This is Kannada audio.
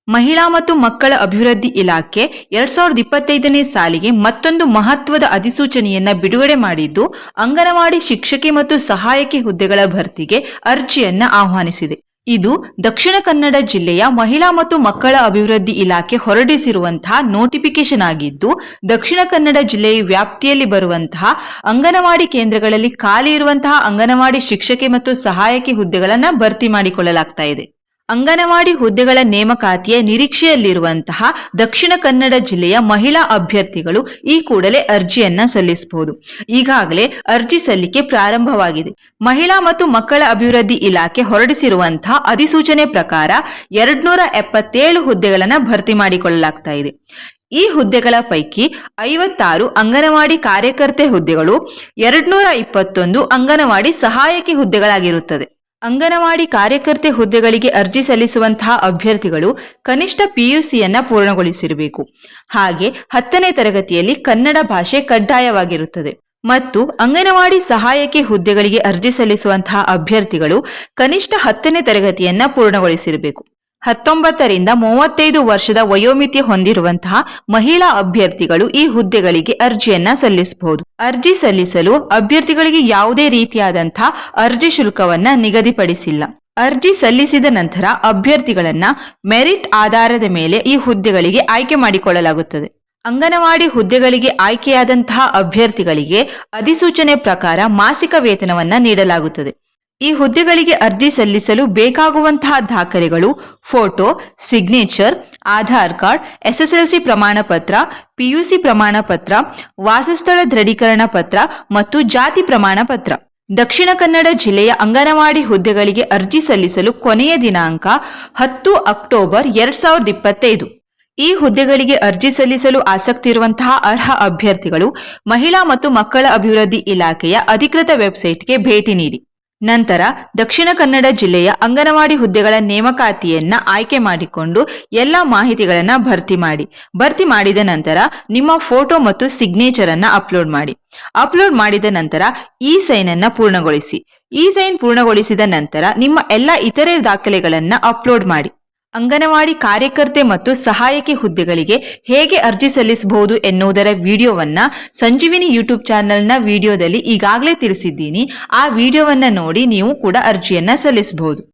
ಮಹಿಳಾ ಮತ್ತು ಮಕ್ಕಳ ಅಭಿವೃದ್ಧಿ ಇಲಾಖೆ 2025ನೇ ಸಾಲಿಗೆ ಮತ್ತೊಂದು ಮಹತ್ವದ ಅಧಿಸೂಚನೆಯನ್ನ ಬಿಡುಗಡೆ ಮಾಡಿದ್ದು, ಅಂಗನವಾಡಿ ಶಿಕ್ಷಕಿ ಮತ್ತು ಸಹಾಯಕಿ ಹುದ್ದೆಗಳ ಭರ್ತಿಗೆ ಅರ್ಜಿಯನ್ನ ಆಹ್ವಾನಿಸಿದೆ. ಇದು ದಕ್ಷಿಣ ಕನ್ನಡ ಜಿಲ್ಲೆಯ ಮಹಿಳಾ ಮತ್ತು ಮಕ್ಕಳ ಅಭಿವೃದ್ಧಿ ಇಲಾಖೆ ಹೊರಡಿಸಿರುವಂತಹ ನೋಟಿಫಿಕೇಶನ್ ಆಗಿದ್ದು, ದಕ್ಷಿಣ ಕನ್ನಡ ಜಿಲ್ಲೆಯ ವ್ಯಾಪ್ತಿಯಲ್ಲಿ ಬರುವಂತಹ ಅಂಗನವಾಡಿ ಕೇಂದ್ರಗಳಲ್ಲಿ ಖಾಲಿ ಇರುವಂತಹ ಅಂಗನವಾಡಿ ಶಿಕ್ಷಕಿ ಮತ್ತು ಸಹಾಯಕಿ ಹುದ್ದೆಗಳನ್ನ ಭರ್ತಿ ಮಾಡಿಕೊಳ್ಳಲಾಗ್ತಾ ಇದೆ. ಅಂಗನವಾಡಿ ಹುದ್ದೆಗಳ ನೇಮಕಾತಿಯ ನಿರೀಕ್ಷೆಯಲ್ಲಿರುವಂತಹ ದಕ್ಷಿಣ ಕನ್ನಡ ಜಿಲ್ಲೆಯ ಮಹಿಳಾ ಅಭ್ಯರ್ಥಿಗಳು ಈ ಕೂಡಲೇ ಅರ್ಜಿಯನ್ನ ಸಲ್ಲಿಸಬಹುದು. ಈಗಾಗಲೇ ಅರ್ಜಿ ಸಲ್ಲಿಕೆ ಪ್ರಾರಂಭವಾಗಿದೆ. ಮಹಿಳಾ ಮತ್ತು ಮಕ್ಕಳ ಅಭಿವೃದ್ಧಿ ಇಲಾಖೆ ಹೊರಡಿಸಿರುವಂತಹ ಅಧಿಸೂಚನೆ ಪ್ರಕಾರ 277 ಹುದ್ದೆಗಳನ್ನ ಭರ್ತಿ ಮಾಡಿಕೊಳ್ಳಲಾಗ್ತಾ ಇದೆ. ಈ ಹುದ್ದೆಗಳ ಪೈಕಿ 56 ಅಂಗನವಾಡಿ ಕಾರ್ಯಕರ್ತೆ ಹುದ್ದೆಗಳು, 221 ಅಂಗನವಾಡಿ ಸಹಾಯಕಿ ಹುದ್ದೆಗಳಾಗಿರುತ್ತದೆ. ಅಂಗನವಾಡಿ ಕಾರ್ಯಕರ್ತೆ ಹುದ್ದೆಗಳಿಗೆ ಅರ್ಜಿ ಸಲ್ಲಿಸುವಂತಹ ಅಭ್ಯರ್ಥಿಗಳು ಕನಿಷ್ಠ PUCಯನ್ನ ಪೂರ್ಣಗೊಳಿಸಿರಬೇಕು. ಹಾಗೆ 10ನೇ ತರಗತಿಯಲ್ಲಿ ಕನ್ನಡ ಭಾಷೆ ಕಡ್ಡಾಯವಾಗಿರುತ್ತದೆ. ಮತ್ತು ಅಂಗನವಾಡಿ ಸಹಾಯಕಿ ಹುದ್ದೆಗಳಿಗೆ ಅರ್ಜಿ ಸಲ್ಲಿಸುವಂತಹ ಅಭ್ಯರ್ಥಿಗಳು ಕನಿಷ್ಠ 10ನೇ ತರಗತಿಯನ್ನ ಪೂರ್ಣಗೊಳಿಸಿರಬೇಕು. 19ರಿಂದ 35 ವರ್ಷದ ವಯೋಮಿತಿ ಹೊಂದಿರುವಂತಹ ಮಹಿಳಾ ಅಭ್ಯರ್ಥಿಗಳು ಈ ಹುದ್ದೆಗಳಿಗೆ ಅರ್ಜಿಯನ್ನ ಸಲ್ಲಿಸಬಹುದು. ಅರ್ಜಿ ಸಲ್ಲಿಸಲು ಅಭ್ಯರ್ಥಿಗಳಿಗೆ ಯಾವುದೇ ರೀತಿಯಾದಂತಹ ಅರ್ಜಿ ಶುಲ್ಕವನ್ನ ನಿಗದಿಪಡಿಸಿಲ್ಲ. ಅರ್ಜಿ ಸಲ್ಲಿಸಿದ ನಂತರ ಅಭ್ಯರ್ಥಿಗಳನ್ನ ಮೆರಿಟ್ ಆಧಾರದ ಮೇಲೆ ಈ ಹುದ್ದೆಗಳಿಗೆ ಆಯ್ಕೆ ಮಾಡಿಕೊಳ್ಳಲಾಗುತ್ತದೆ. ಅಂಗನವಾಡಿ ಹುದ್ದೆಗಳಿಗೆ ಆಯ್ಕೆಯಾದಂತಹ ಅಭ್ಯರ್ಥಿಗಳಿಗೆ ಅಧಿಸೂಚನೆ ಪ್ರಕಾರ ಮಾಸಿಕ ವೇತನವನ್ನ ನೀಡಲಾಗುತ್ತದೆ. ಈ ಹುದ್ದೆಗಳಿಗೆ ಅರ್ಜಿ ಸಲ್ಲಿಸಲು ಬೇಕಾಗುವಂತಹ ದಾಖಲೆಗಳು: photo, signature, Aadhaar card, SSLC ಪ್ರಮಾಣ ಪತ್ರ, PUC ಪ್ರಮಾಣ ಪತ್ರ, ವಾಸಸ್ಥಳ ದೃಢೀಕರಣ ಪತ್ರ ಮತ್ತು ಜಾತಿ ಪ್ರಮಾಣ ಪತ್ರ. ದಕ್ಷಿಣ ಕನ್ನಡ ಜಿಲ್ಲೆಯ ಅಂಗನವಾಡಿ ಹುದ್ದೆಗಳಿಗೆ ಅರ್ಜಿ ಸಲ್ಲಿಸಲು ಕೊನೆಯ ದಿನಾಂಕ 10 ಅಕ್ಟೋಬರ್ 2025. ಈ ಹುದ್ದೆಗಳಿಗೆ ಅರ್ಜಿ ಸಲ್ಲಿಸಲು ಆಸಕ್ತಿ ಇರುವಂತಹ ಅರ್ಹ ಅಭ್ಯರ್ಥಿಗಳು ಮಹಿಳಾ ಮತ್ತು ಮಕ್ಕಳ ಅಭಿವೃದ್ಧಿ ಇಲಾಖೆಯ ಅಧಿಕೃತ ವೆಬ್ಸೈಟ್ಗೆ ಭೇಟಿ ನೀಡಿ. ನಂತರ ದಕ್ಷಿಣ ಕನ್ನಡ ಜಿಲ್ಲೆಯ ಅಂಗನವಾಡಿ ಹುದ್ದೆಗಳ ನೇಮಕಾತಿಯನ್ನ ಆಯ್ಕೆ ಮಾಡಿಕೊಂಡು ಎಲ್ಲ ಮಾಹಿತಿಗಳನ್ನ ಭರ್ತಿ ಮಾಡಿದ ನಂತರ ನಿಮ್ಮ ಫೋಟೋ ಮತ್ತು ಸಿಗ್ನೇಚರ್ ಅನ್ನ ಅಪ್ಲೋಡ್ ಮಾಡಿದ ನಂತರ ಇ-ಸೈನ್ ಅನ್ನ ಪೂರ್ಣಗೊಳಿಸಿ. ಇ-ಸೈನ್ ಪೂರ್ಣಗೊಳಿಸಿದ ನಂತರ ನಿಮ್ಮ ಎಲ್ಲ ಇತರೆ ದಾಖಲೆಗಳನ್ನ ಅಪ್ಲೋಡ್ ಮಾಡಿ. ಅಂಗನವಾಡಿ ಕಾರ್ಯಕರ್ತೆ ಮತ್ತು ಸಹಾಯಕಿ ಹುದ್ದೆಗಳಿಗೆ ಹೇಗೆ ಅರ್ಜಿ ಸಲ್ಲಿಸಬಹುದು ಎನ್ನುವುದರ ವಿಡಿಯೋವನ್ನ ಸಂಜೀವಿನಿ ಯೂಟ್ಯೂಬ್ ಚಾನೆಲ್ನ ವಿಡಿಯೋದಲ್ಲಿ ಈಗಾಗಲೇ ತಿಳಿಸಿದ್ದೀನಿ. ಆ ವಿಡಿಯೋವನ್ನ ನೋಡಿ ನೀವು ಕೂಡ ಅರ್ಜಿಯನ್ನ ಸಲ್ಲಿಸಬಹುದು.